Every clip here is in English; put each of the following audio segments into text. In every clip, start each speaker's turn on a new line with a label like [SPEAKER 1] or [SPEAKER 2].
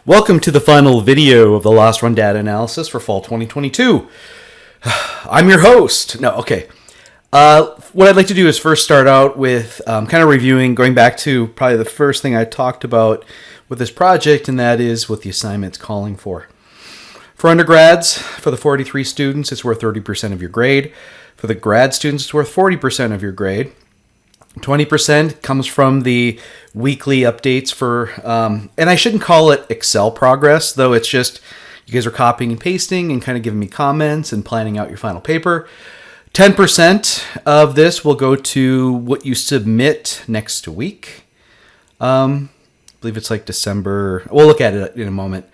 [SPEAKER 1] Welcome to the final video of the lost run data analysis for fall 2022. I'm your host. No, okay. What I'd like to do is first start out with kind of reviewing, going back to probably the first thing I talked about with this project, and that is what the assignment's calling for. For undergrads, for the 43 students, it's worth 30% of your grade. For the grad students, it's worth 40% of your grade. 20% comes from the weekly updates for, and I shouldn't call it Excel progress, though it's just you guys are copying and pasting and kind of giving me comments and planning out your final paper. 10% of this will go to what you submit next week. I believe it's like December. We'll look at it in a moment.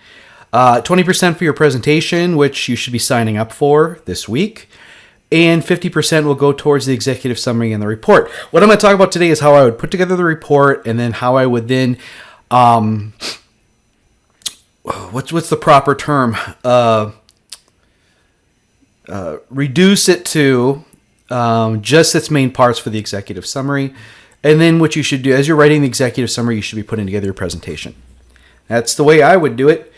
[SPEAKER 1] 20% for your presentation, which you should be signing up for this week. And 50% will go towards the executive summary and the report. What I'm going to talk about today is how I would put together the report, and then how I would then, what's the proper term? Reduce it to just its main parts for the executive summary. And then what you should do, as you're writing the executive summary, you should be putting together your presentation. That's the way I would do it.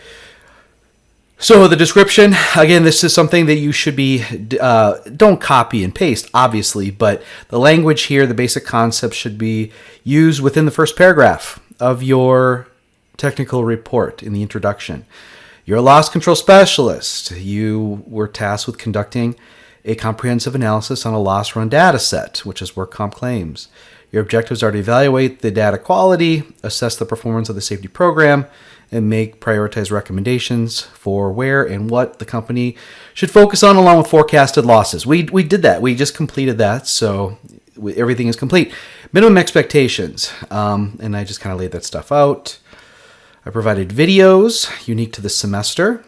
[SPEAKER 1] So the description, again, this is something that you should be, don't copy and paste, obviously, but the language here, the basic concepts should be used within the first paragraph of your technical report in the introduction. You're a loss control specialist. You were tasked with conducting a comprehensive analysis on a loss run data set, which is work comp claims. Your objectives are to evaluate the data quality, assess the performance of the safety program, and make prioritized recommendations for where and what the company should focus on, along with forecasted losses. We did that. We just completed that, so everything is complete. Minimum expectations, and I just kind of laid that stuff out. I provided videos unique to the semester.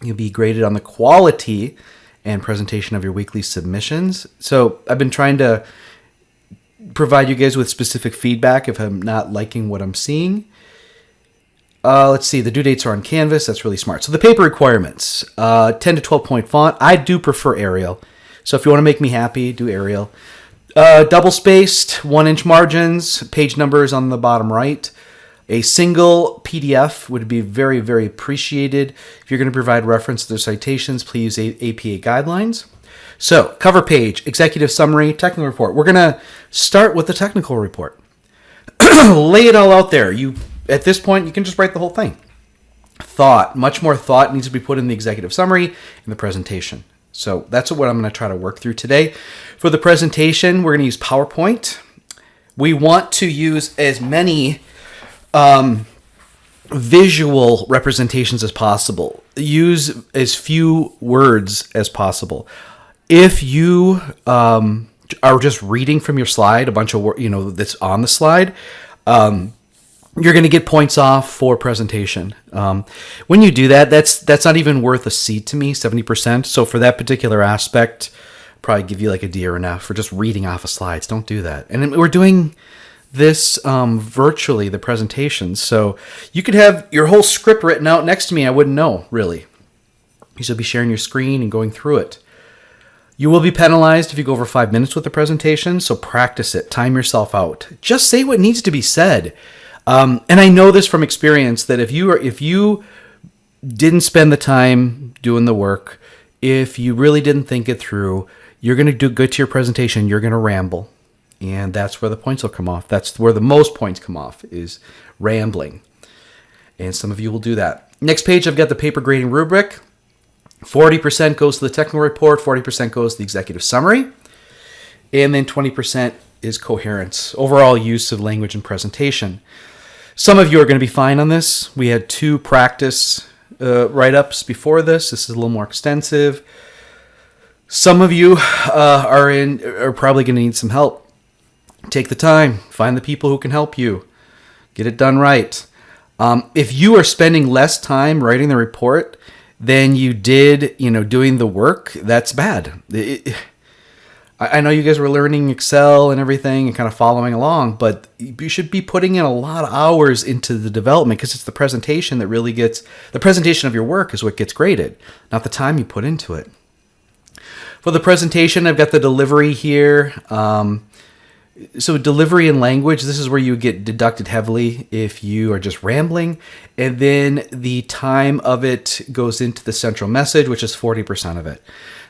[SPEAKER 1] You'll be graded on the quality and presentation of your weekly submissions. So I've been trying to provide you guys with specific feedback if I'm not liking what I'm seeing. Let's see, the due dates are on Canvas. That's really smart. So the paper requirements, 10 to 12 point font. I do prefer Arial. So if you want to make me happy, do Arial. Double spaced, 1-inch margins, page numbers on the bottom right. A single PDF would be very, very appreciated. If you're going to provide reference to the citations, please use APA guidelines. So cover page, executive summary, technical report. We're going to start with the technical report. Lay it all out there. At this point, you can just write the whole thing. Much more thought needs to be put in the executive summary and the presentation. So that's what I'm going to try to work through today. For the presentation, we're going to use PowerPoint. We want to use as many visual representations as possible. Use as few words as possible. If you are just reading from your slide, a bunch of words, that's on the slide, you're going to get points off for presentation. When you do that, that's not even worth a C to me, 70%. So for that particular aspect, I'll probably give you like a D or an F for just reading off of slides. Don't do that. And we're doing this virtually, the presentation. So you could have your whole script written out next to me. I wouldn't know, really. You should be sharing your screen and going through it. You will be penalized if you go over 5 minutes with the presentation, so practice it. Time yourself out. Just say what needs to be said. And I know this from experience that if you didn't spend the time doing the work, if you really didn't think it through, you're going to do good to your presentation. You're going to ramble, and that's where the points will come off. That's where the most points come off, is rambling. And some of you will do that. Next page, I've got the paper grading rubric. 40% goes to the technical report, 40% goes to the executive summary, and then 20% is coherence, overall use of language and presentation. Some of you are going to be fine on this. We had 2 practice write-ups before this. This is a little more extensive. Some of you are probably going to need some help. Take the time. Find the people who can help you. Get it done right. If you are spending less time writing the report than you did, doing the work, that's bad. I know you guys were learning Excel and everything and kind of following along, but you should be putting in a lot of hours into the development, because it's the presentation that really gets, the presentation of your work is what gets graded, not the time you put into it. For the presentation, I've got the delivery here. So delivery and language, this is where you get deducted heavily if you are just rambling. And then the time of it goes into the central message, which is 40% of it.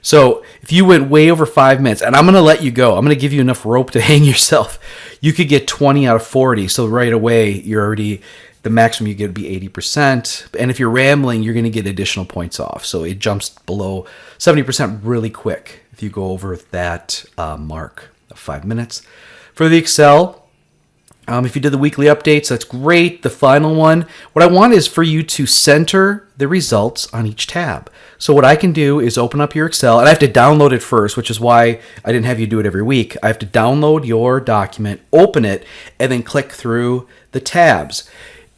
[SPEAKER 1] So if you went way over 5 minutes, and I'm going to let you go, I'm going to give you enough rope to hang yourself. You could get 20 out of 40. So right away, you're already, the maximum you get would be 80%. And if you're rambling, you're going to get additional points off. So it jumps below 70% really quick if you go over that mark of 5 minutes. For the Excel, if you did the weekly updates, that's great. The final one, what I want is for you to center the results on each tab. So what I can do is open up your Excel, and I have to download it first, which is why I didn't have you do it every week. I have to download your document, open it, and then click through the tabs.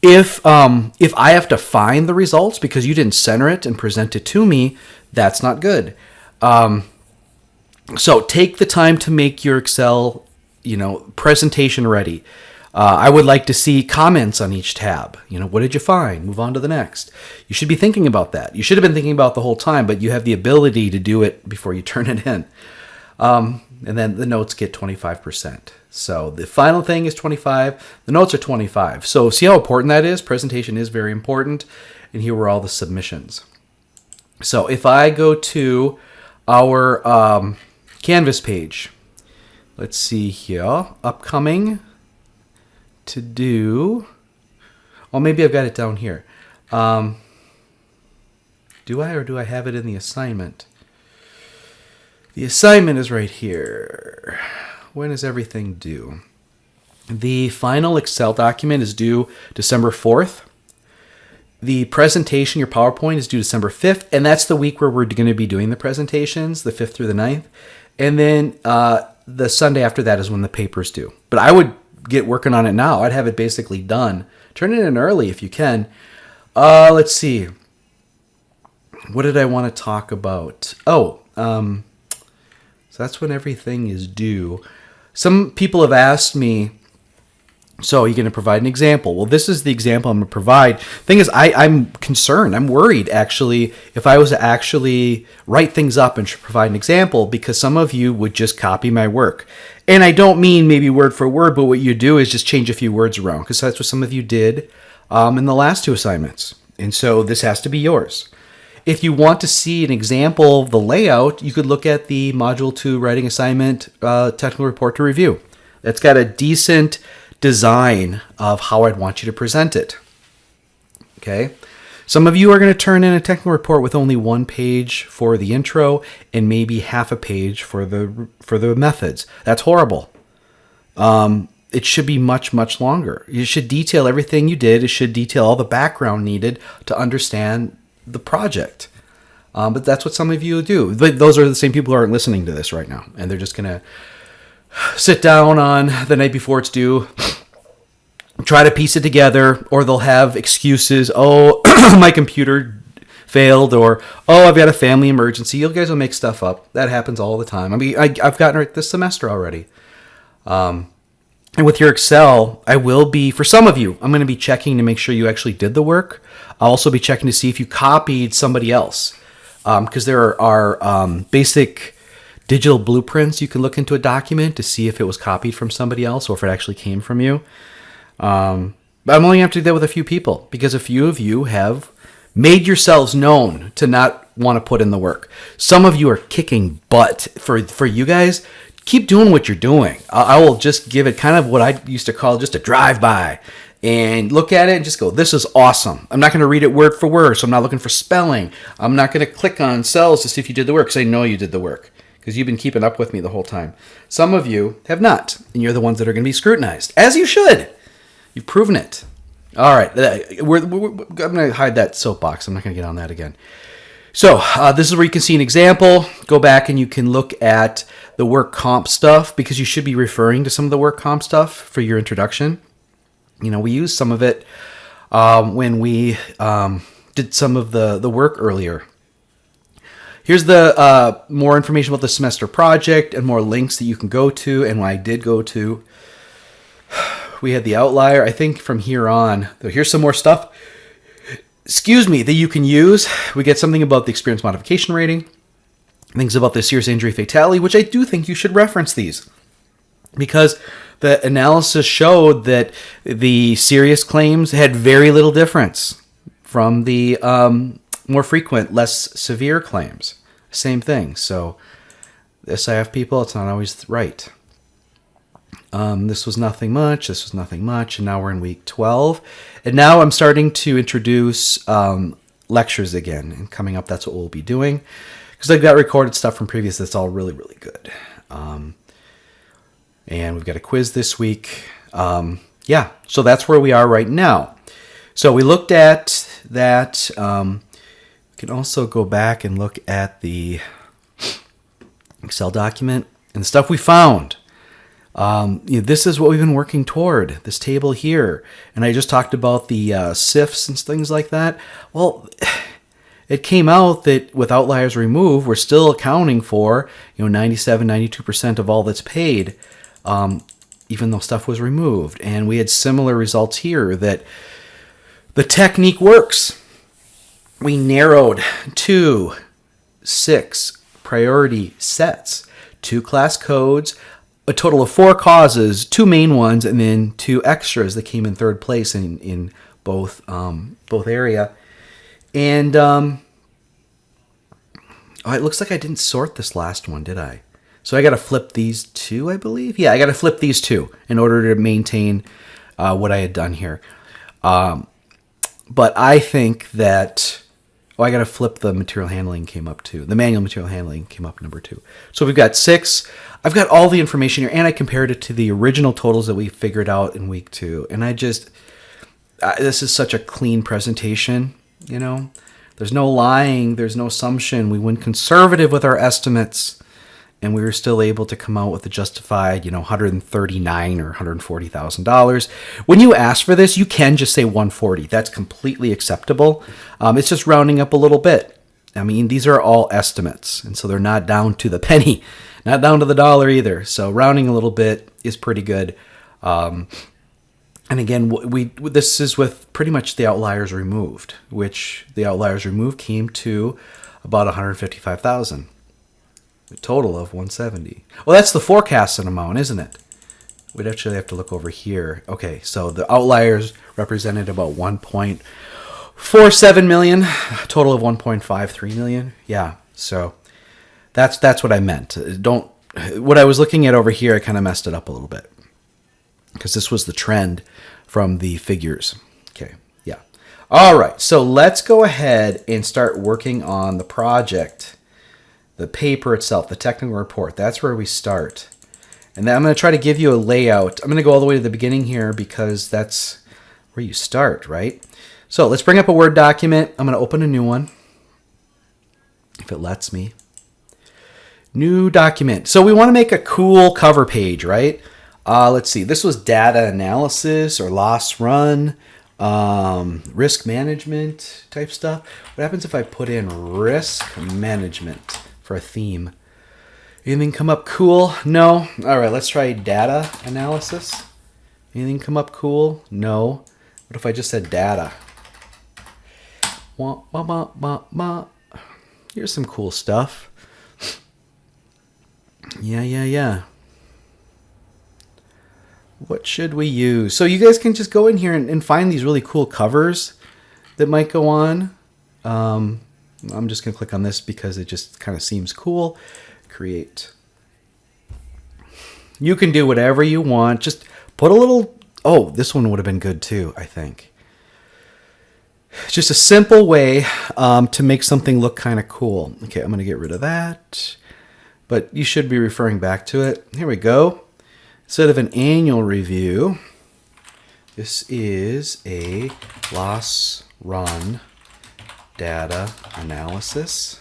[SPEAKER 1] If I have to find the results because you didn't center it and present it to me, that's not good. So take the time to make your Excel presentation ready. I would like to see comments on each tab. What did you find? Move on to the next. You should be thinking about that. You should have been thinking about the whole time, but you have the ability to do it before you turn it in. And then the notes get 25%. So the final thing is 25. The notes are 25. So see how important that is? Presentation is very important. And here were all the submissions. So if I go to our Canvas page, let's see here, upcoming to do. Oh, maybe I've got it down here. Do I, or do I have it in the assignment? The assignment is right here. When is everything due? The final Excel document is due December 4th. The presentation, your PowerPoint, is due December 5th, and that's the week where we're going to be doing the presentations, the 5th through the 9th. And then the Sunday after that is when the paper's due. But I would get working on it now. I'd have it basically done. Turn it in early if you can. Let's see. What did I want to talk about? So that's when everything is due. Some people have asked me, so are you going to provide an example? Well, this is the example I'm going to provide. Thing is, I'm concerned. I'm worried, actually, if I was to actually write things up and provide an example, because some of you would just copy my work. And I don't mean maybe word for word, but what you do is just change a few words around, because that's what some of you did in the last two assignments. And so this has to be yours. If you want to see an example of the layout, you could look at the Module 2 Writing Assignment Technical Report to Review. That's got a decent design of how I'd want you to present it. Okay? Some of you are going to turn in a technical report with only 1 page for the intro and maybe half a page for the methods. That's horrible. It should be much, much longer. You should detail everything you did. It should detail all the background needed to understand the project. But that's what some of you do. But those are the same people who aren't listening to this right now. And they're just going to sit down on the night before it's due, try to piece it together, or they'll have excuses. Oh, my computer failed, or, oh, I've got a family emergency. You guys will make stuff up. That happens all the time. I mean, I've gotten it this semester already. And with your Excel, I will be, for some of you, I'm going to be checking to make sure you actually did the work. I'll also be checking to see if you copied somebody else. Because there are basic digital blueprints you can look into a document to see if it was copied from somebody else or if it actually came from you. But I'm only going to have to do that with a few people because a few of you have made yourselves known to not want to put in the work. Some of you are kicking butt. For you guys, keep doing what you're doing. I will just give it kind of what I used to call just a drive-by and look at it and just go, this is awesome. I'm not going to read it word for word, so I'm not looking for spelling. I'm not going to click on cells to see if you did the work because I know you did the work because you've been keeping up with me the whole time. Some of you have not, and you're the ones that are going to be scrutinized, as you should. You've proven it. All right, I'm going to hide that soapbox. I'm not going to get on that again. So this is where you can see an example. Go back and you can look at the work comp stuff because you should be referring to some of the work comp stuff for your introduction. You know, we used some of it when we did some of the work earlier. Here's the more information about the semester project and more links that you can go to. And when I did go to, we had the outlier. I think from here on, here's some more stuff. Excuse me, that you can use. We get something about the experience modification rating, things about the serious injury fatality, which I do think you should reference these. because the analysis showed that the serious claims had very little difference from the more frequent, less severe claims. Same thing. So the SIF people, it's not always right. This was nothing much. This was nothing much. And now we're in week 12. And now I'm starting to introduce lectures again. And coming up, that's what we'll be doing. Because I've got recorded stuff from previous that's all really, really good. And we've got a quiz this week. Yeah, so that's where we are right now. So we looked at that. We can also go back and look at the Excel document and the stuff we found. This is what we've been working toward, this table here. And I just talked about the SIFs and things like that. Well, it came out that with outliers removed, we're still accounting for 97, 92% of all that's paid, even though stuff was removed. And we had similar results here, that the technique works. We narrowed 2 6 priority sets, 2 class codes, a total of 4 causes, 2 main ones, and then 2 extras that came in third place in both area. And it looks like I didn't sort this last one, did I? So I got to flip these 2, I believe. Yeah, I got to flip these 2 in order to maintain what I had done here. But I think that... I got to flip the material handling came up too. The manual material handling came up number 2. So we've got 6. I've got all the information here, and I compared it to the original totals that we figured out in week 2. And I just, this is such a clean presentation, There's no lying. There's no assumption. We went conservative with our estimates, and we were still able to come out with a justified, $139,000 or $140,000. When you ask for this, you can just say 140. That's completely acceptable. It's just rounding up a little bit. I mean, these are all estimates, and so they're not down to the penny, not down to the dollar either. So rounding a little bit is pretty good. And again, this is with pretty much the outliers removed, which the outliers removed came to about 155,000. A total of 170. Well, that's the forecasted amount, isn't it? We'd actually have to look over here. Okay, so the outliers represented about 1.47 million, a total of 1.53 million. Yeah, so that's what I meant. What I was looking at over here, I kind of messed it up a little bit because this was the trend from the figures. Okay, yeah. All right, so let's go ahead and start working on the project. The paper itself, the technical report, that's where we start. And then I'm going to try to give you a layout. I'm going to go all the way to the beginning here because that's where you start, right? So let's bring up a Word document. I'm going to open a new one, if it lets me. New document. So we want to make a cool cover page, right? Let's see. This was data analysis or loss run, risk management type stuff. What happens if I put in risk management for a theme? Anything come up cool? No. All right, let's try data analysis. Anything come up cool? No. What if I just said data? Here's some cool stuff. Yeah. What should we use? So you guys can just go in here and find these really cool covers that might go on. I'm just going to click on this because it just kind of seems cool. Create. You can do whatever you want. Just put a little... Oh, this one would have been good too, I think. It's just a simple way to make something look kind of cool. Okay, I'm going to get rid of that. But you should be referring back to it. Here we go. Instead of an annual review, this is a loss run data analysis.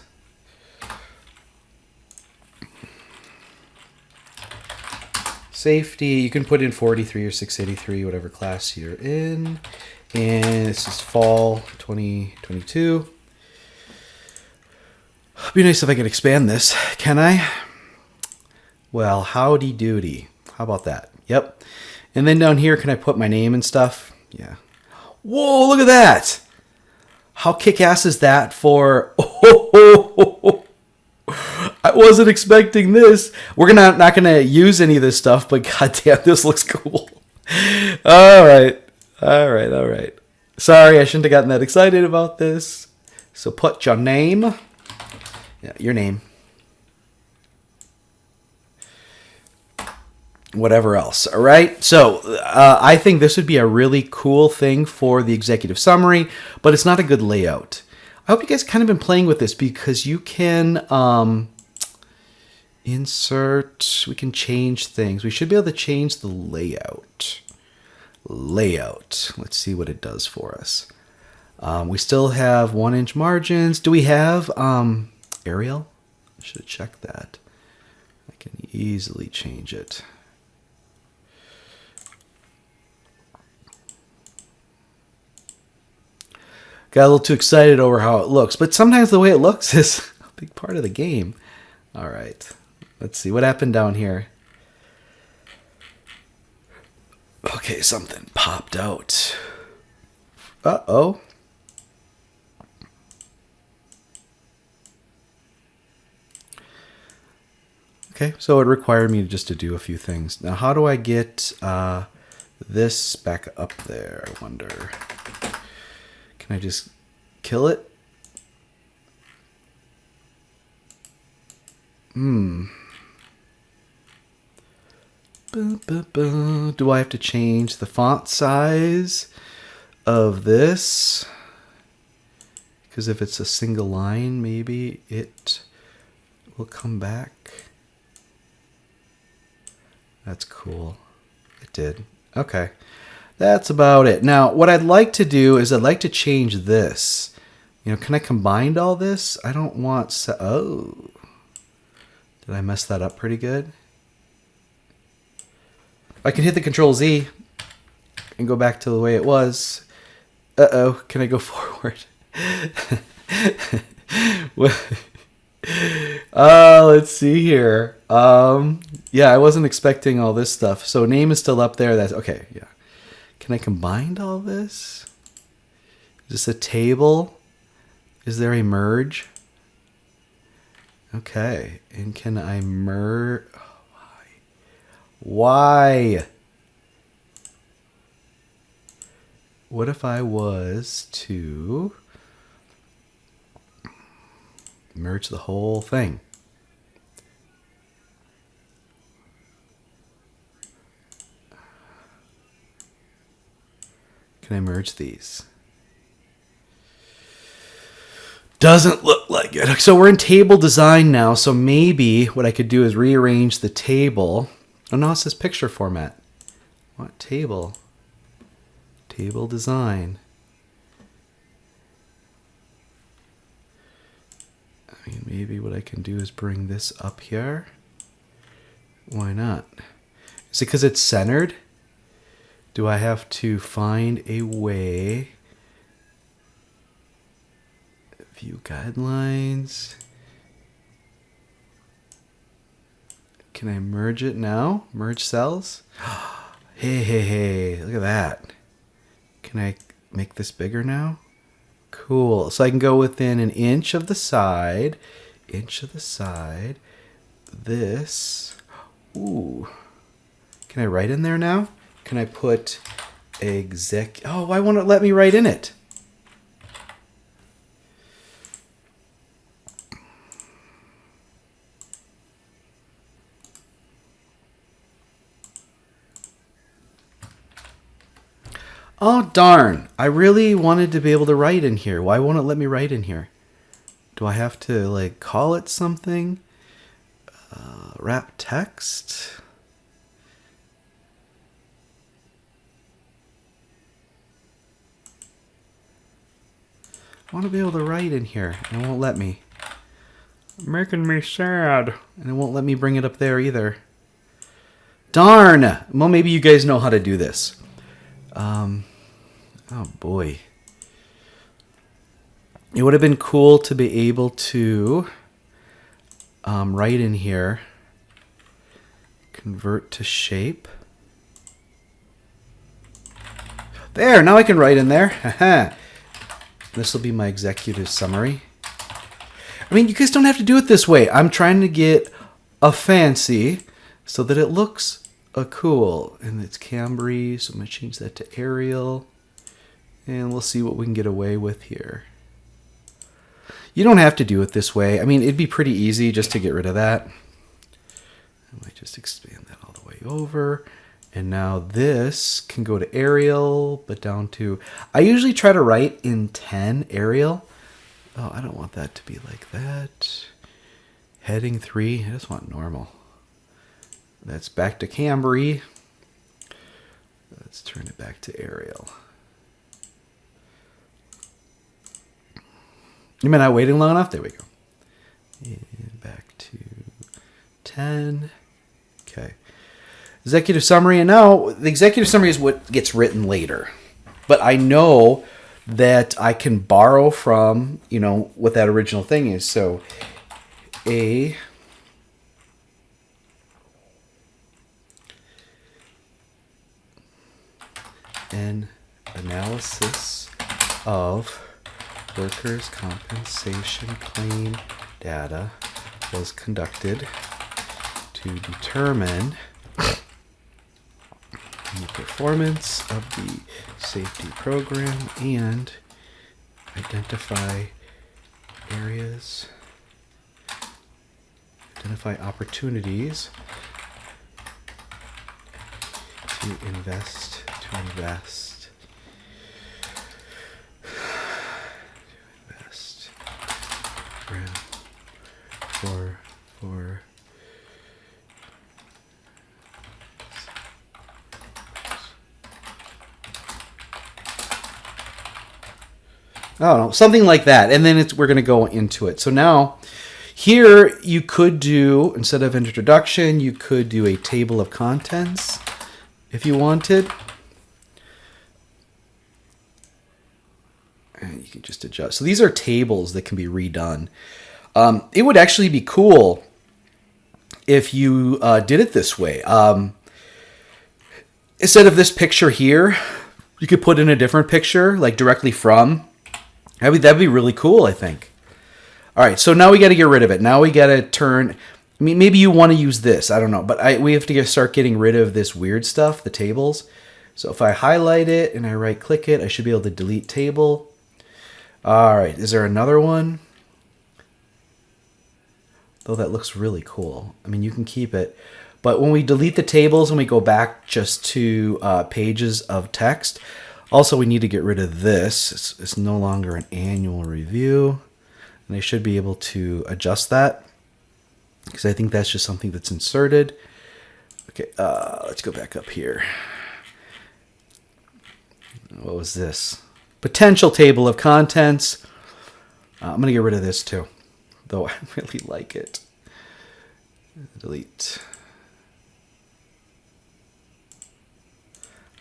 [SPEAKER 1] Safety, you can put in 43 or 683, whatever class you're in. And this is fall 2022. It'd be nice if I could expand this. Can I? Well, howdy doody. How about that? Yep. And then down here, can I put my name and stuff? Yeah. Whoa, look at that. How kick-ass is that for... I wasn't expecting this. We're not gonna use any of this stuff, but goddamn, this looks cool. All right. Sorry, I shouldn't have gotten that excited about this. So put your name. Yeah, your name. Whatever else. All right. So I think this would be a really cool thing for the executive summary, but it's not a good layout. I hope you guys kind of been playing with this because you can insert. We can change things. We should be able to change the layout. Let's see what it does for us. We still have 1-inch margins. Do we have Arial? I should have checked that. I can easily change it. Got a little too excited over how it looks, but sometimes the way it looks is a big part of the game. All right, let's see what happened down here. Okay, something popped out. Uh-oh. Okay, so it required me just to do a few things. Now, how do I get this back up there, I wonder? Can I just kill it? Do I have to change the font size of this? Because if it's a single line, maybe it will come back. That's cool. It did. Okay. That's about it. Now, what I'd like to do is I'd like to change this. You know, can I combine all this? I don't want... Oh. Did I mess that up pretty good? I can hit the Control Z and go back to the way it was. Uh-oh. Can I go forward? Let's see here. Yeah, I wasn't expecting all this stuff. So name is still up there. That's okay. Yeah. Can I combine all this? Is this a table? Is there a merge? Okay. And can I merge? Oh, why? What if I was to merge the whole thing? Can I merge these? Doesn't look like it. So we're in table design now. So maybe what I could do is rearrange the table. Oh no, it says picture format. What table? Table design. I mean, maybe what I can do is bring this up here. Why not? Is it because it's centered? Do I have to find a way? View guidelines. Can I merge it now? Merge cells? Hey, look at that. Can I make this bigger now? Cool. So I can go within an inch of the side. This. Ooh. Can I write in there now? Can I put exec? Oh, why won't it let me write in it? Oh, darn. I really wanted to be able to write in here. Why won't it let me write in here? Do I have to, like, call it something? Wrap text? I want to be able to write in here, and it won't let me. Making me sad. And it won't let me bring it up there either. Darn! Well, maybe you guys know how to do this. Oh boy. It would have been cool to be able to write in here. Convert to shape. There, now I can write in there. This will be my executive summary. I mean, you guys don't have to do it this way. I'm trying to get a fancy so that it looks cool. And it's Cambry, so I'm going to change that to Arial. And we'll see what we can get away with here. You don't have to do it this way. I mean, it'd be pretty easy just to get rid of that. I might just expand that all the way over. And now this can go to Arial, but down to... I usually try to write in 10 Arial. Oh, I don't want that to be like that. Heading 3, I just want normal. That's back to Cambry. Let's turn it back to Arial. Am I not waiting long enough? There we go. And back to 10. Okay. Executive summary. And now the executive summary is what gets written later. But I know that I can borrow from, you know, what that original thing is. So an analysis of workers' compensation claim data was conducted to determine the performance of the safety program and identify opportunities to invest for I don't know, something like that. And then we're going to go into it. So now here you could do, instead of introduction, you could do a table of contents if you wanted. And you can just adjust. So these are tables that can be redone. It would actually be cool if you did it this way. Instead of this picture here, you could put in a different picture, like directly from. That'd be really cool, I think. All right, so now we got to get rid of it. Now we got to turn. I mean, maybe you want to use this. I don't know, but we have to start getting rid of this weird stuff, the tables. So if I highlight it and I right-click it, I should be able to delete table. All right, is there another one? Though that looks really cool. I mean, you can keep it. But when we delete the tables and we go back just to pages of text, also we need to get rid of this. It's no longer an annual review. And I should be able to adjust that because I think that's just something that's inserted. Okay, let's go back up here. What was this? Potential table of contents. I'm going to get rid of this too, though I really like it. Delete.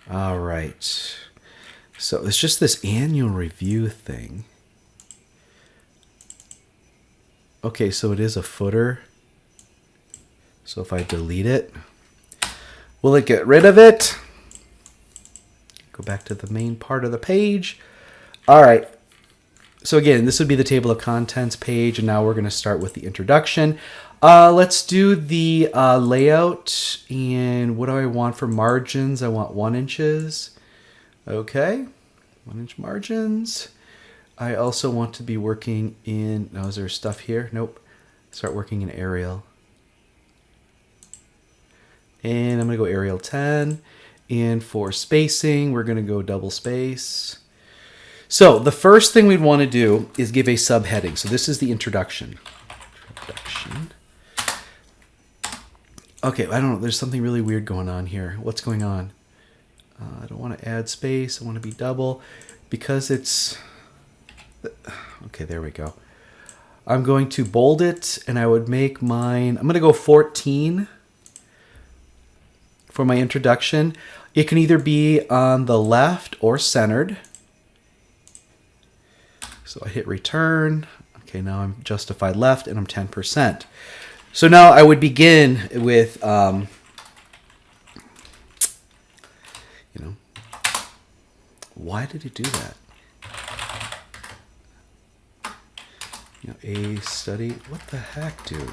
[SPEAKER 1] All right. So it's just this annual review thing. Okay, so it is a footer. So if I delete it, will it get rid of it? Go back to the main part of the page. All right. So again, this would be the table of contents page, and now we're going to start with the introduction. Let's do the layout, and what do I want for margins? I want 1 inches. Okay, 1 inch margins. I also want to be working in, now is there stuff here? Nope. Start working in Arial. And I'm going to go Arial 10. And for spacing, we're going to go double space. So the first thing we'd want to do is give a subheading. So this is the introduction. Okay, I don't know. There's something really weird going on here. What's going on? I don't want to add space. I want to be double because it's... Okay, there we go. I'm going to bold it, and I would make mine... I'm going to go 14 for my introduction. It can either be on the left or centered. So I hit return. Okay, now I'm justified left, and I'm 10%. So now I would begin with, why did it do that? You know, a study. What the heck, dude?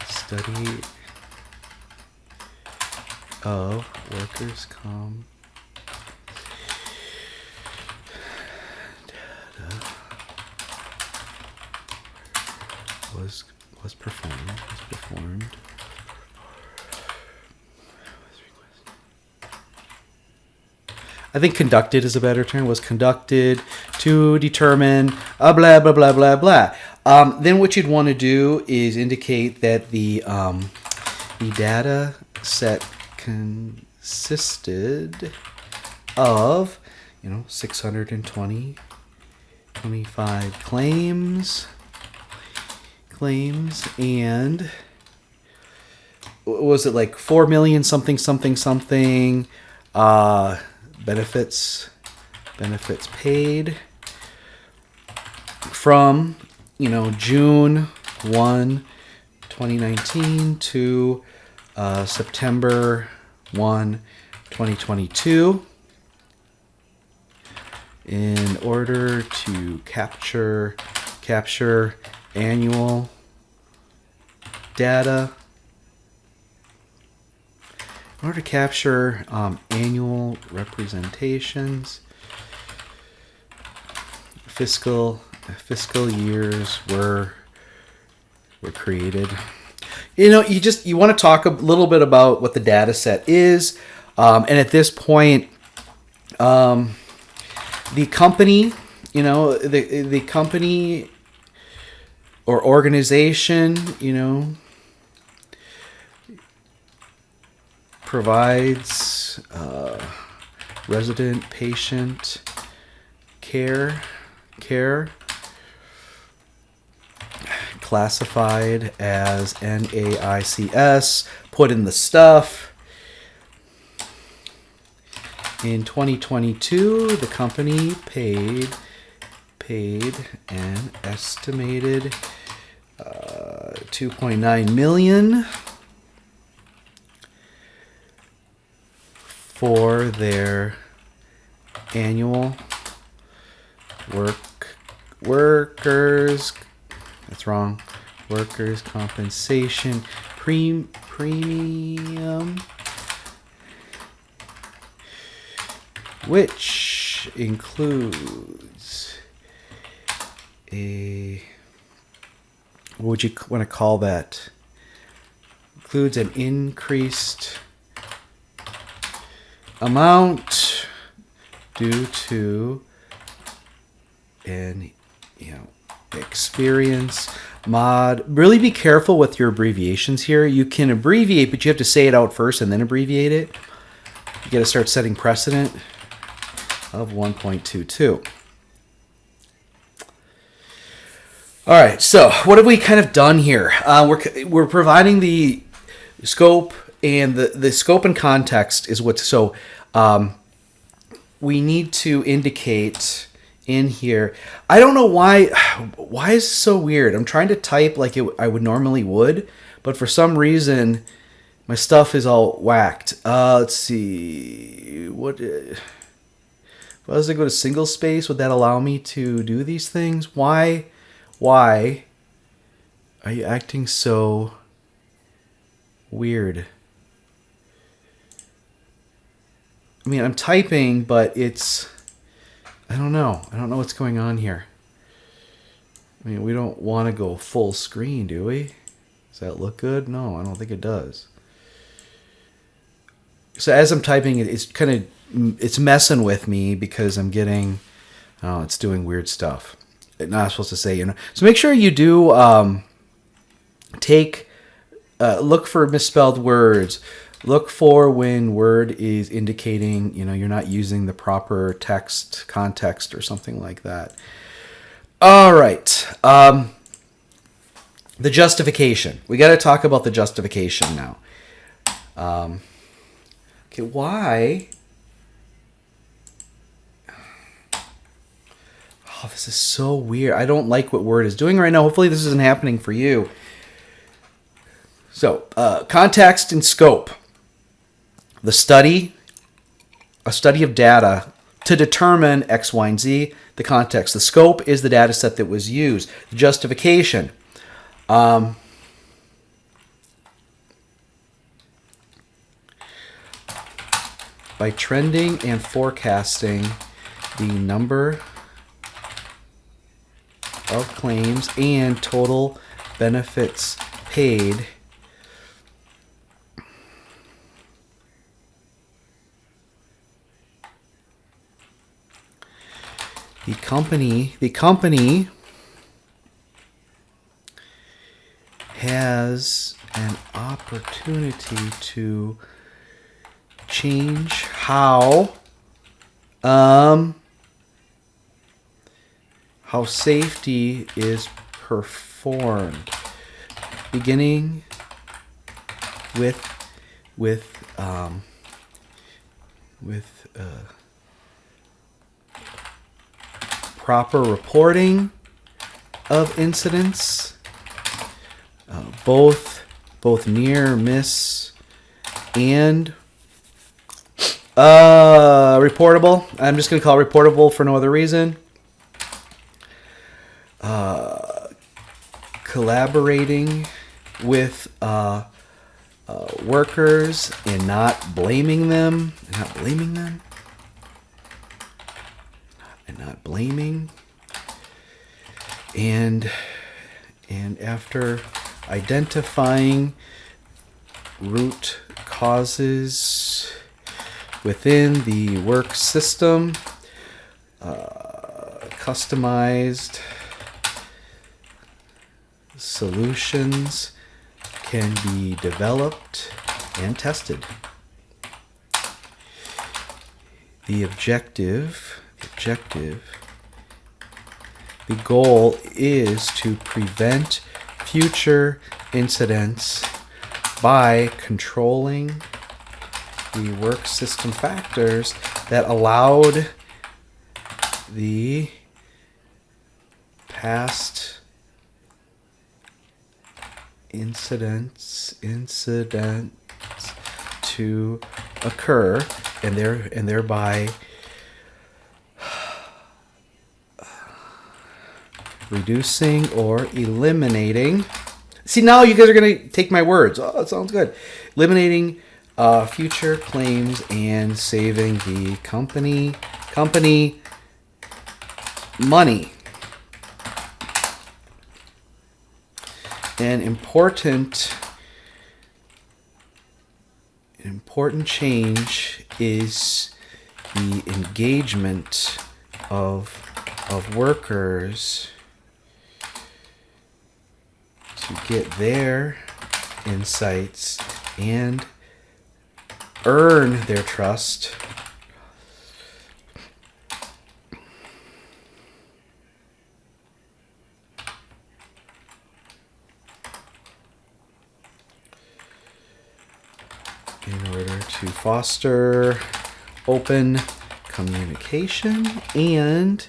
[SPEAKER 1] A study of workers' comp data was performed. I think conducted is a better term. Was conducted to determine blah blah blah blah blah. Then what you'd want to do is indicate that the data set consisted of 625 claims, and what was it, like 4 million something benefits paid from June 1, 2019 to September 1, 2022 in order to capture annual data. In order to capture annual representations, fiscal years were created. You want to talk a little bit about what the data set is, and at this point, the company, the company or organization, provides resident patient care classified as NAICS, put in the stuff. In 2022, the company paid an estimated $2.9 million for their annual workers compensation premium, which includes what would you want to call that? Includes an increased amount due to an experience mod. Really be careful with your abbreviations here. You can abbreviate, but you have to say it out first and then abbreviate it. You got to start setting precedent of 1.22. All right, so what have we kind of done here? We're providing the scope, and the scope and context is what. So we need to indicate in here. I don't know why. Why is this so weird? I'm trying to type like I would normally would, but for some reason my stuff is all whacked. Let's see. What? Well, does it go to single space? Would that allow me to do these things? Why are you acting so weird? I mean, I'm typing, but it's... I don't know what's going on here. I mean, we don't want to go full screen, do we? Does that look good? No, I don't think it does. So as I'm typing, it's messing with me because I'm getting... Oh, it's doing weird stuff. It's not supposed to say, So make sure you do look for misspelled words. Look for when word is indicating, you're not using the proper text context or something like that. All right. The justification. We got to talk about the justification now. Okay, why? Oh, this is so weird. I don't like what Word is doing right now. Hopefully this isn't happening for you. So, context and scope. A study of data to determine X, Y, and Z. The context. The scope is the data set that was used. The justification. By trending and forecasting the number of claims and total benefits paid, the company has an opportunity to change how safety is performed, beginning with proper reporting of incidents, both near miss and reportable. I'm just going to call it reportable for no other reason. Collaborating with workers and not blaming them. And after identifying root causes within the work system, customized solutions can be developed and tested. The goal is to prevent future incidents by controlling the work system factors that allowed the past incidents to occur, and thereby reducing or eliminating. See, now you guys are going to take my words. Oh, that sounds good. Eliminating future claims and saving the company money. An important change is the engagement of workers to get their insights and earn their trust. In order to foster open communication and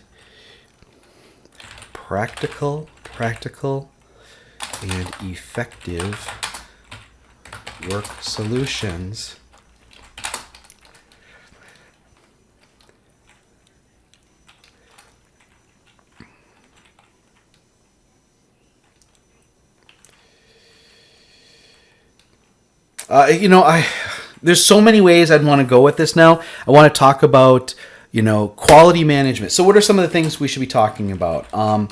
[SPEAKER 1] practical and effective work solutions. There's so many ways I'd want to go with this now. I want to talk about, quality management. So what are some of the things we should be talking about? In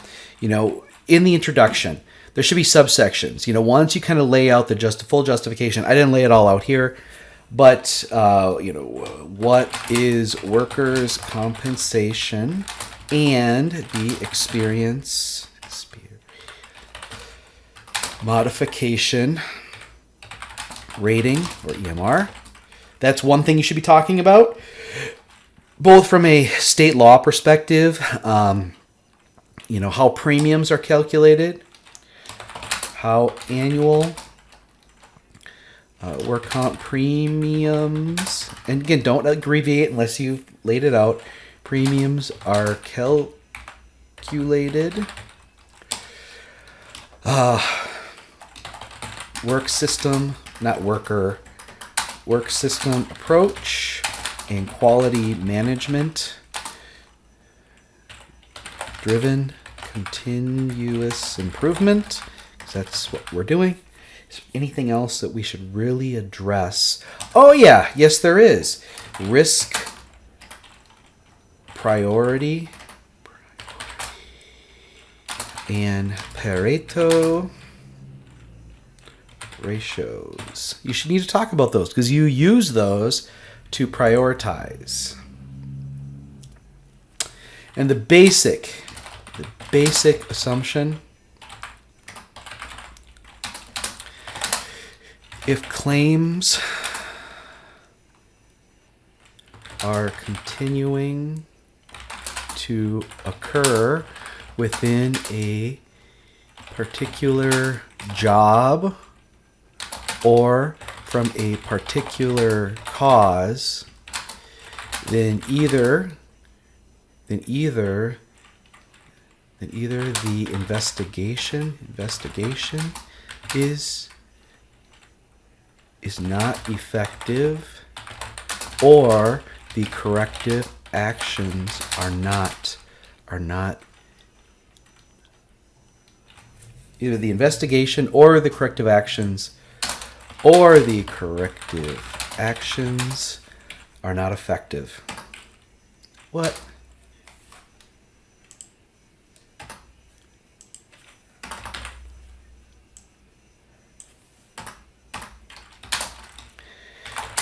[SPEAKER 1] the introduction, there should be subsections. Once you kind of lay out the full justification, I didn't lay it all out here, but, what is workers' compensation and the experience modification rating, or EMR. That's one thing you should be talking about, both from a state law perspective, how premiums are calculated, how annual work comp premiums, and again, don't abbreviate unless you've laid it out, premiums are calculated, work system approach and quality management driven continuous improvement, because that's what we're doing. Is there anything else that we should really address? Oh yeah, yes there is. Risk priority and Pareto ratios. You should need to talk about those because you use those to prioritize. And the basic assumption, if claims are continuing to occur within a particular job or from a particular cause, then either the investigation is not effective, or the corrective actions are not either the investigation or the corrective actions are not effective. What?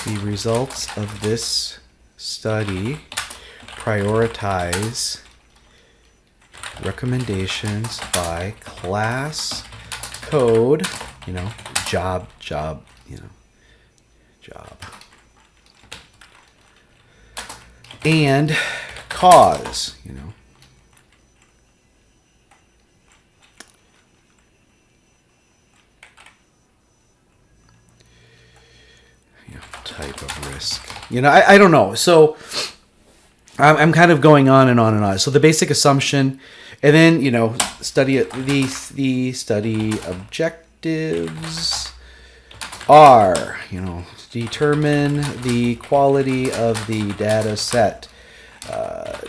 [SPEAKER 1] The results of this study prioritize recommendations by class, code, job, and cause, type of risk. I don't know. So I'm kind of going on and on and on. So the basic assumption, and then study the study objectives are determine the quality of the data set,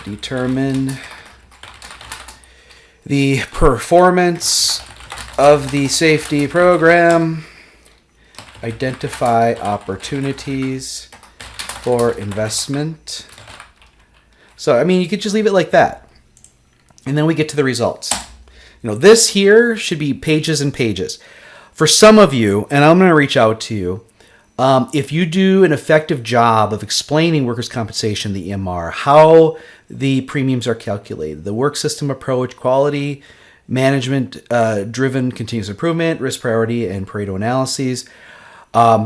[SPEAKER 1] determine the performance of the safety program, identify opportunities for investment. So, you could just leave it like that. And then we get to the results. This here should be pages and pages. For some of you, and I'm going to reach out to you, if you do an effective job of explaining workers' compensation, the EMR, how the premiums are calculated, the work system approach, quality management, driven continuous improvement, risk priority, and Pareto analyses,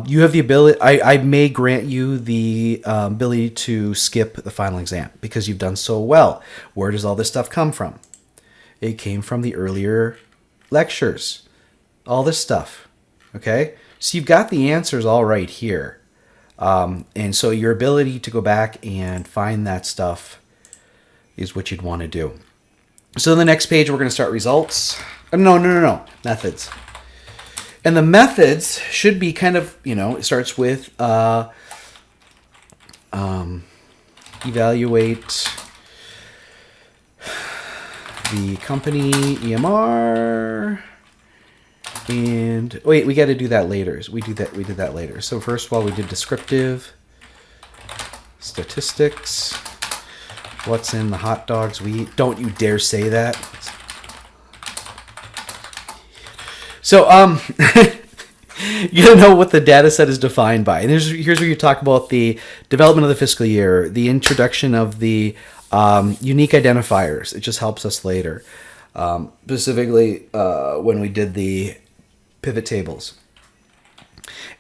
[SPEAKER 1] you have the ability, I may grant you the ability to skip the final exam because you've done so well. Where does all this stuff come from? It came from the earlier lectures. All this stuff. Okay? So you've got the answers all right here. And so your ability to go back and find that stuff is what you'd want to do. So in the next page, we're going to start results. No. Methods. And the methods should be kind of, it starts with evaluate the company EMR. And wait, we got to do that later. We did that later. So first of all, we did descriptive statistics. What's in the hot dogs we eat? Don't you dare say that. So, you gotta know what the data set is defined by. And here's where you talk about the development of the fiscal year, the introduction of the unique identifiers. It just helps us later. Specifically, when we did the pivot tables.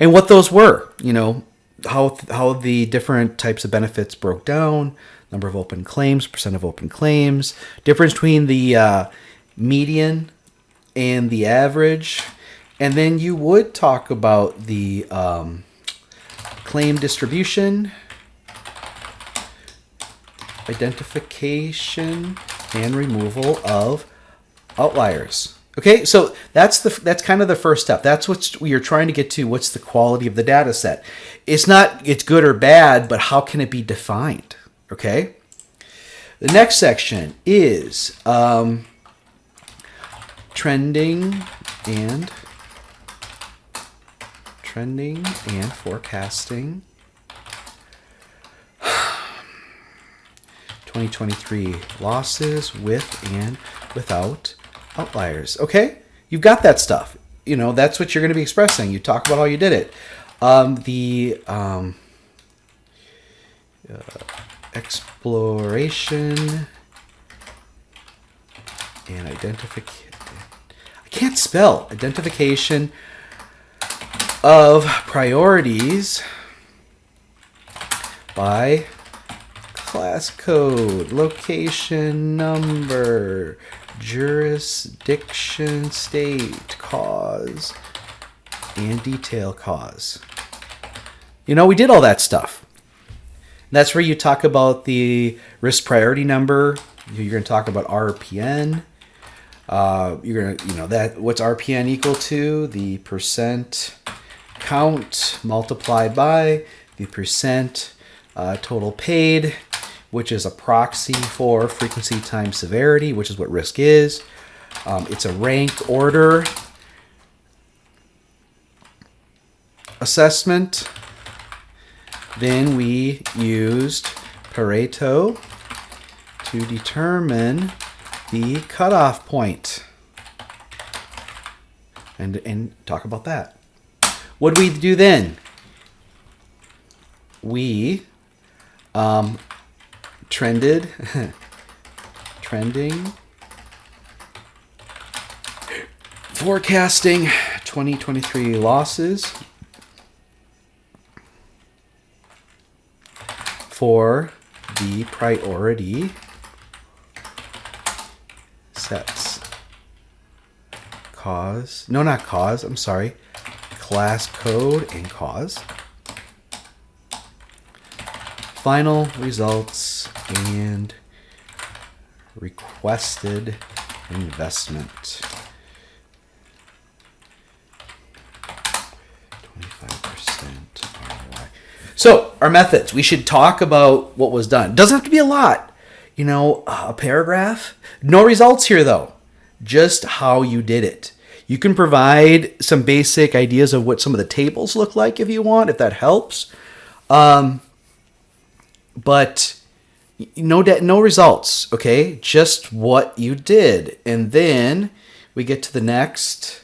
[SPEAKER 1] And what those were, how the different types of benefits broke down, number of open claims, percent of open claims, difference between the median and the average. And then you would talk about the claim distribution, identification, and removal of outliers. Okay, so that's kind of the first step. That's what you're trying to get to. What's the quality of the data set? It's not it's good or bad, but how can it be defined? Okay. The next section is trending and forecasting 2023 losses with and without outliers. Okay, you've got that stuff. You know, that's what you're going to be expressing. You talk about how you did it. Exploration and identification. I can't spell. Identification of priorities by class code, location, number, jurisdiction, state, cause, and detail cause. You know, we did all that stuff. That's where you talk about the risk priority number. You're going to talk about RPN. You're going to, you know, that what's RPN equal to? The percent count multiplied by the percent total paid, which is a proxy for frequency times severity, which is what risk is. It's a rank order assessment. Then we used Pareto to determine the cutoff point and talk about that. What did we do then? We trending forecasting 2023 losses for the priority sets. Class code and cause. Final results and requested investment. 25% ROI. So, our methods. We should talk about what was done. Doesn't have to be a lot. You know, a paragraph. No results here, though. Just how you did it. You can provide some basic ideas of what some of the tables look like if you want, if that helps. But no results, okay? Just what you did. And then we get to the next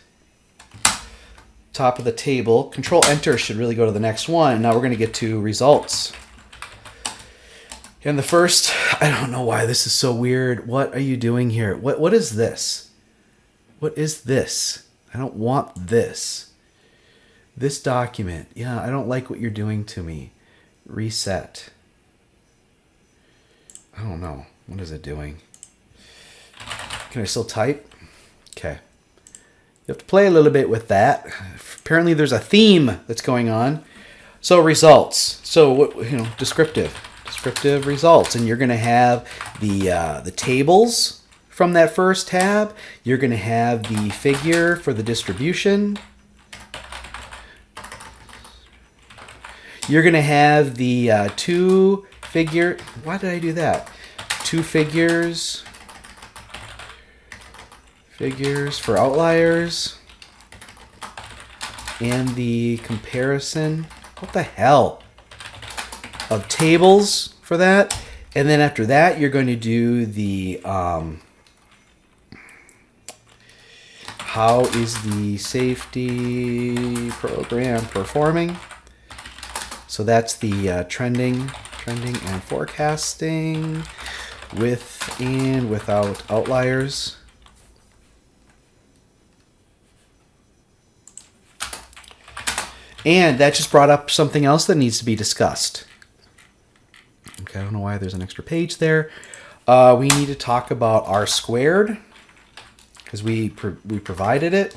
[SPEAKER 1] top of the table. Control-Enter should really go to the next one. Now we're going to get to results. And the first, I don't know why this is so weird. What are you doing here? What is this? What is this? I don't want this. This document. Yeah, I don't like what you're doing to me. Reset. I don't know. What is it doing? Can I still type? Okay. You have to play a little bit with that. Apparently there's a theme that's going on. So results. So, descriptive results. And you're going to have the tables from that first tab. You're going to have the figure for the distribution. You're going to have the two figure. Why did I do that? Two figures for outliers. And the comparison. What the hell? Of tables for that. And then after that, you're going to do the how is the safety program performing? So that's the trending and forecasting with and without outliers. And that just brought up something else that needs to be discussed. Okay, I don't know why there's an extra page there. We need to talk about R squared because we provided it.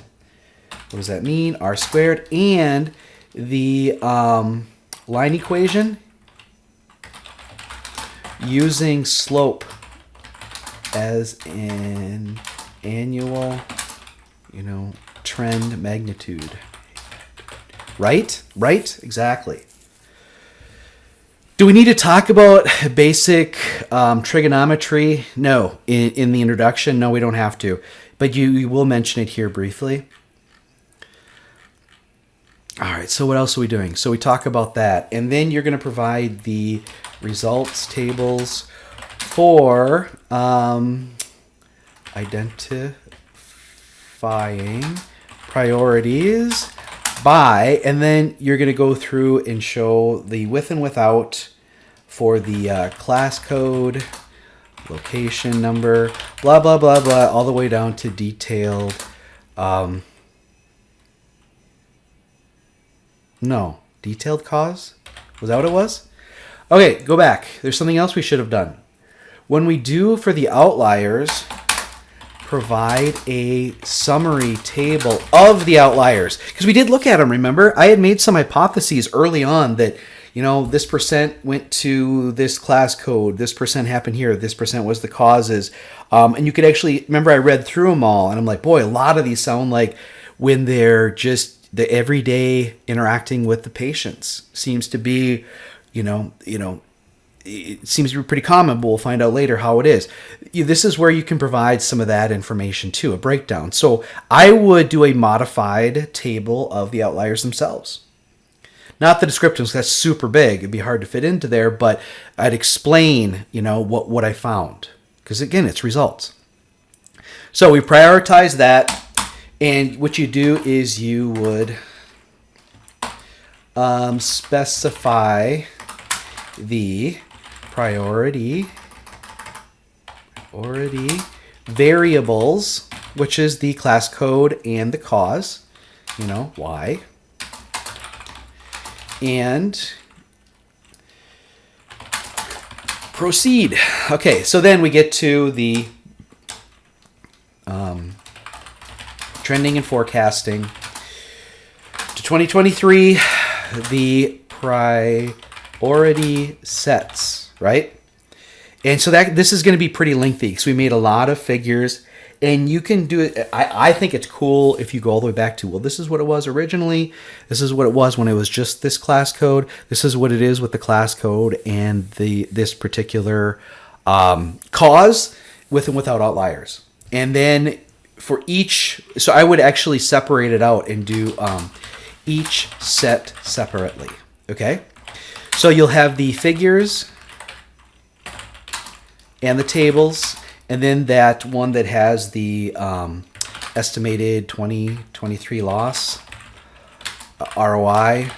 [SPEAKER 1] What does that mean? R squared and the line equation using slope as an annual, trend magnitude. Right? Exactly. Do we need to talk about basic trigonometry? No. In the introduction, no, we don't have to. But you will mention it here briefly. All right, so what else are we doing? So we talk about that. And then you're going to provide the results tables for identifying priorities by, and then you're going to go through and show the with and without for the class code, location number, blah, blah, blah, blah, all the way down to detailed. No, detailed cause? Was that what it was? Okay, go back. There's something else we should have done. When we do for the outliers, provide a summary table of the outliers. Because we did look at them, remember? I had made some hypotheses early on that, you know, this percent went to this class code, this percent happened here, this percent was the causes. And you could actually, remember I read through them all, and I'm like, boy, a lot of these sound like when they're just the everyday interacting with the patients. Seems to be, it seems to be pretty common, but we'll find out later how it is. This is where you can provide some of that information too, a breakdown. So I would do a modified table of the outliers themselves. Not the descriptives, that's super big. It'd be hard to fit into there, but I'd explain, what I found. Because again, it's results. So we prioritize that, and what you do is you would specify the priority variables, which is the class code and the cause, why. And proceed. Okay, so then we get to the trending and forecasting. To 2023, the priority sets, right? And so this is going to be pretty lengthy because we made a lot of figures, and you can do it. I think it's cool if you go all the way back to, well, this is what it was originally. This is what it was when it was just this class code. This is what it is with the class code and this particular cause with and without outliers. And then for each, so I would actually separate it out and do each set separately. Okay? So you'll have the figures and the tables, and then that one that has the estimated 2023 loss, ROI,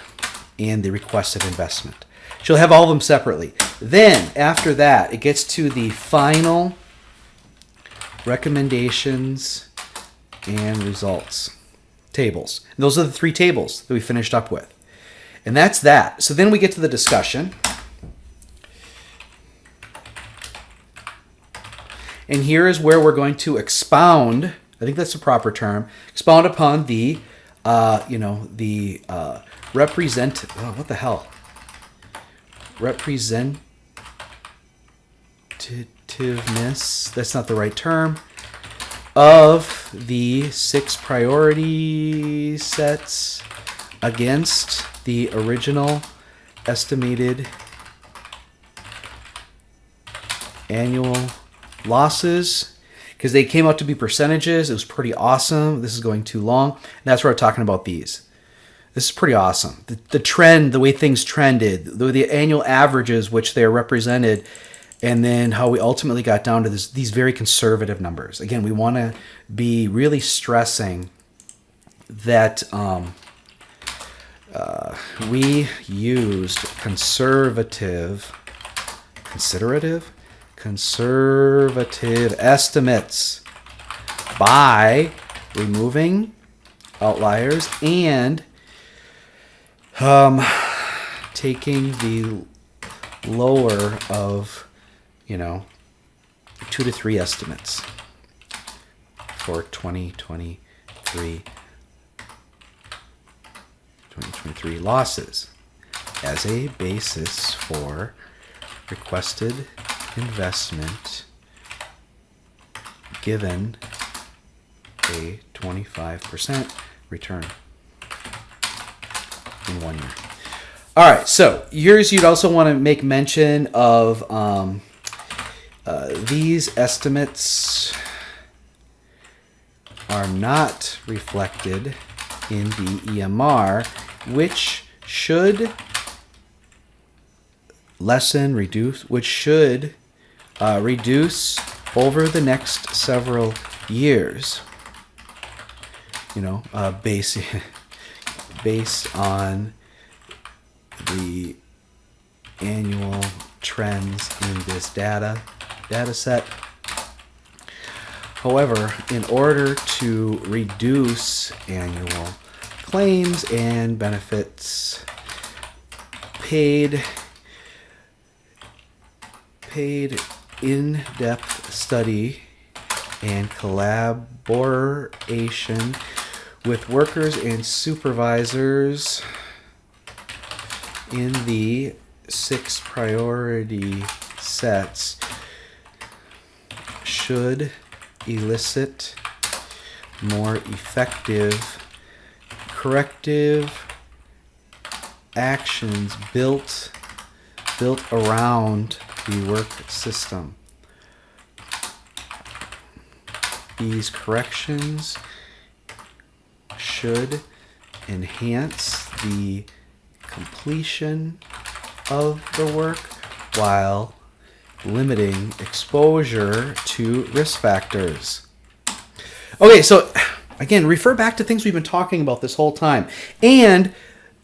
[SPEAKER 1] and the requested investment. So you'll have all of them separately. Then, after that, it gets to the final recommendations and results tables. And those are the three tables that we finished up with. And that's that. So then we get to the discussion. And here is where we're going to expound, I think that's the proper term, expound upon the, representativeness, that's not the right term, of the 6 priority sets against the original estimated annual losses, because they came out to be percentages. It was pretty awesome. This is going too long. And that's where we're talking about these. This is pretty awesome. The trend, the way things trended, the annual averages, which they're represented, and then how we ultimately got down to these very conservative numbers. Again, we want to be really stressing that we used conservative estimates by removing outliers and taking the lower of 2 to 3 estimates for 2023 losses as a basis for requested investment given a 25% return in 1 year. All right, so here's, you'd also want to make mention of these estimates are not reflected in the EMR, which should reduce over the next several years. You know, based on the annual trends in this data set. However, in order to reduce annual claims and benefits paid in-depth study and collaboration with workers and supervisors in the 6 priority sets should elicit more effective corrective actions built around the work system. These corrections should enhance the completion of the work while limiting exposure to risk factors. Okay, so again, refer back to things we've been talking about this whole time. And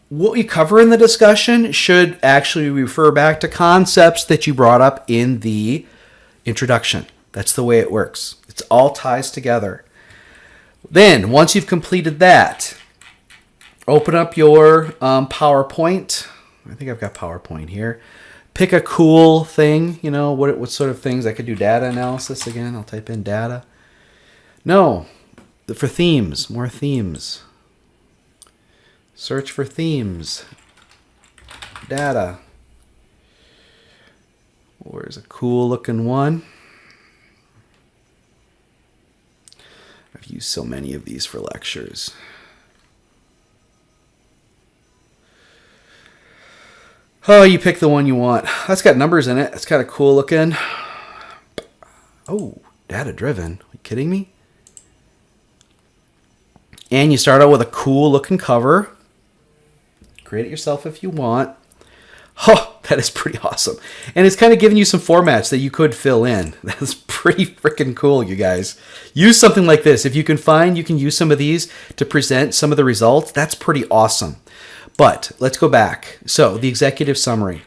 [SPEAKER 1] what we cover in the discussion should actually refer back to concepts that you brought up in the introduction. That's the way it works. It all ties together. Then, once you've completed that, open up your PowerPoint. I think I've got PowerPoint here. Pick a cool thing. You know, what sort of things? I could do data analysis again. I'll type in data. No, for themes, more themes. Search for themes. Data. Where's a cool looking one? I've used so many of these for lectures. Oh, you pick the one you want. That's got numbers in it. It's kind of cool looking. Oh, data driven. Are you kidding me? And you start out with a cool looking cover. Create it yourself if you want. Oh, that is pretty awesome. And it's kind of giving you some formats that you could fill in. That's pretty freaking cool, you guys. Use something like this. If you can find, you can use some of these to present some of the results. That's pretty awesome. But let's go back. So the executive summary.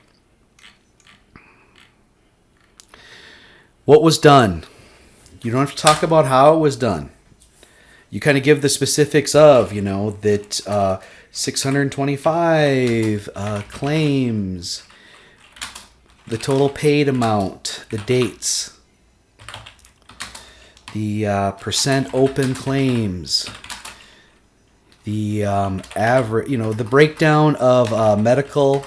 [SPEAKER 1] What was done? You don't have to talk about how it was done. You kind of give the specifics of, you know, that 625 claims, the total paid amount, the dates, the percent open claims, the average, you know, the breakdown of medical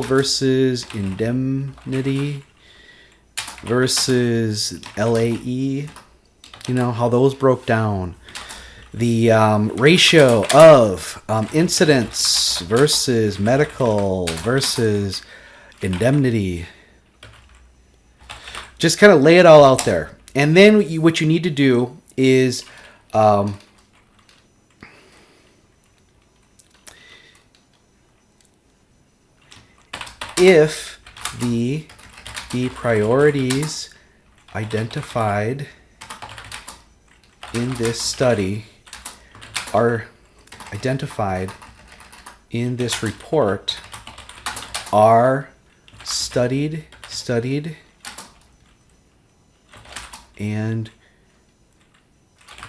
[SPEAKER 1] versus indemnity versus LAE, you know, how those broke down. The ratio of incidents versus medical versus indemnity. Just kind of lay it all out there. And then what you need to do is if the priorities identified in this study are identified in this report are studied and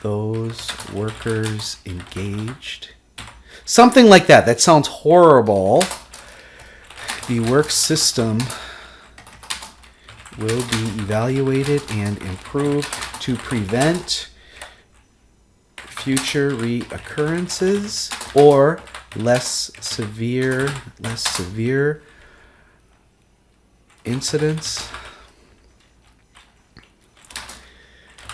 [SPEAKER 1] those workers engaged. Something like that. That sounds horrible. The work system will be evaluated and improved to prevent future reoccurrences or less severe incidents,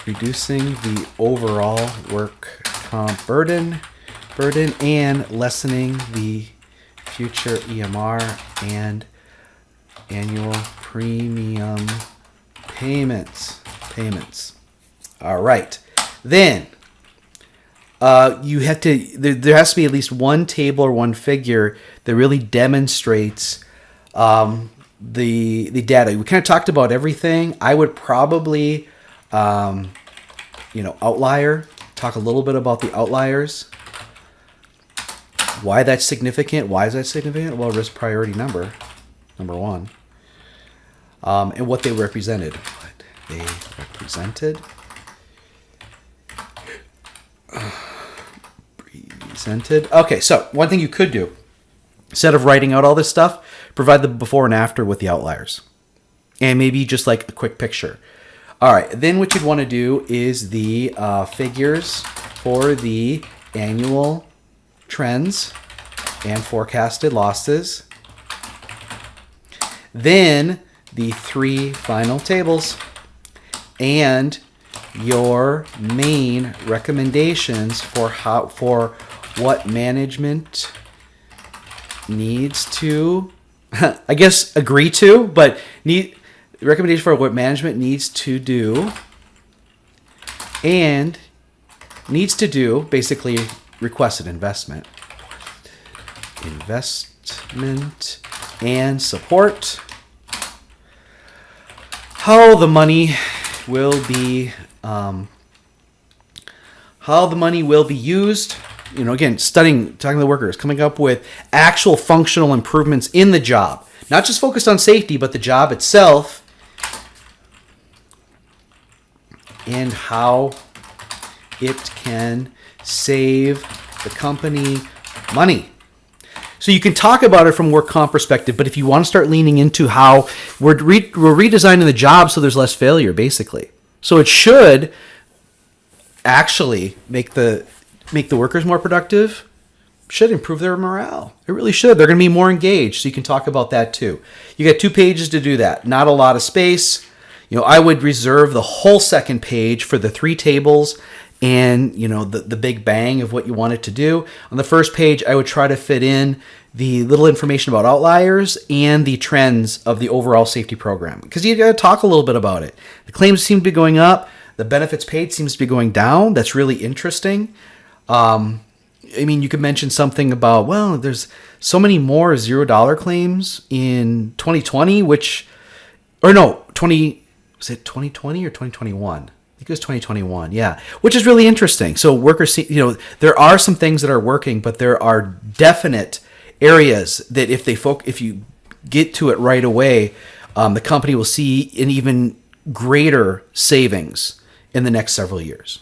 [SPEAKER 1] reducing the overall work comp burden and lessening the future EMR and annual premium payments. All right. Then you have to. There has to be at least one table or one figure that really demonstrates the data. We kind of talked about everything. I would probably, outlier. Talk a little bit about the outliers. Why that's significant? Why is that significant? Well, risk priority number one, and what they represented. Okay, so one thing you could do, instead of writing out all this stuff, provide the before and after with the outliers. And maybe just like a quick picture. All right, then what you'd want to do is the figures for the annual trends and forecasted losses. Then the 3 final tables and your main recommendations for what management needs to, I guess, agree to, but recommendation for what management needs to do, and needs to do, basically requested investment and support. How the money will be used. Again, talking to the workers, coming up with actual functional improvements in the job, not just focused on safety, but the job itself, and how it can save the company money. So you can talk about it from work comp perspective, but if you want to start leaning into how we're redesigning the job so there's less failure, basically. So it should actually make the workers more productive, should improve their morale. It really should. They're going to be more engaged. So you can talk about that too. You got 2 pages to do that. Not a lot of space. I would reserve the whole second page for the 3 tables and, the big bang of what you want it to do. On the first page, I would try to fit in the little information about outliers and the trends of the overall safety program, because you got to talk a little bit about it. The claims seem to be going up. The benefits paid seems to be going down. That's really interesting. You could mention something about, well, there's so many more $0 claims in 2020, was it 2020 or 2021? I think it was 2021. Yeah, which is really interesting. So workers see, there are some things that are working, but there are definite areas that if you get to it right away, the company will see an even greater savings in the next several years.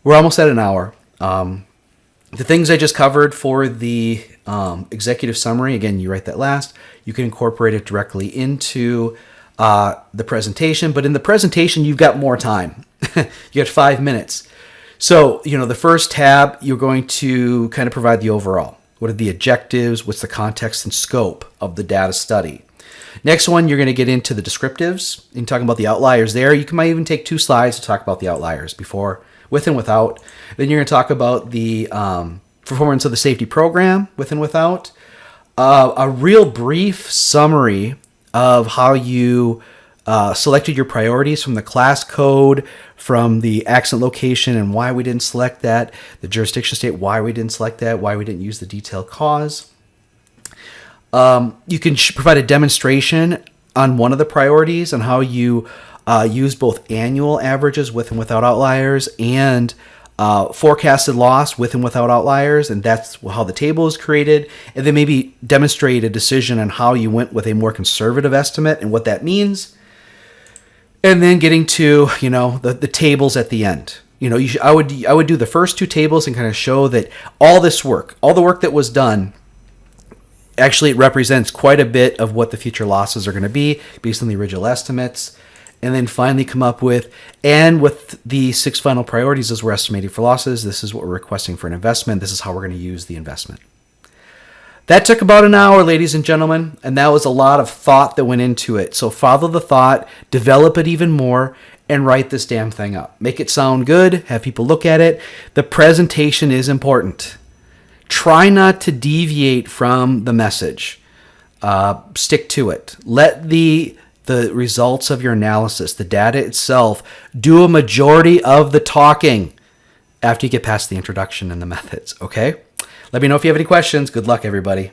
[SPEAKER 1] We're almost at an hour. The things I just covered for the executive summary, again, you write that last. You can incorporate it directly into the presentation, but in the presentation, you've got more time. You got 5 minutes. So, the first tab, you're going to kind of provide the overall. What are the objectives? What's the context and scope of the data study? Next one, you're going to get into the descriptives and talking about the outliers there. You might even take 2 slides to talk about the outliers with and without. Then you're going to talk about the performance of the safety program with and without. A real brief summary of how you selected your priorities from the class code, from the accident location and why we didn't select that, the jurisdiction state, why we didn't select that, why we didn't use the detailed cause. You can provide a demonstration on one of the priorities on how you use both annual averages with and without outliers and forecasted loss with and without outliers, and that's how the table is created. And then maybe demonstrate a decision on how you went with a more conservative estimate and what that means. And then getting to the tables at the end. I would do the first 2 tables and kind of show that all the work that was done, actually it represents quite a bit of what the future losses are going to be based on the original estimates. And then finally come up with the 6 final priorities as we're estimating for losses. This is what we're requesting for an investment. This is how we're going to use the investment. That took about an hour, ladies and gentlemen, and that was a lot of thought that went into it. So follow the thought, develop it even more, and write this damn thing up. Make it sound good, have people look at it. The presentation is important. Try not to deviate from the message. Stick to it. Let the results of your analysis, the data itself, do a majority of the talking after you get past the introduction and the methods, okay? Let me know if you have any questions. Good luck, everybody.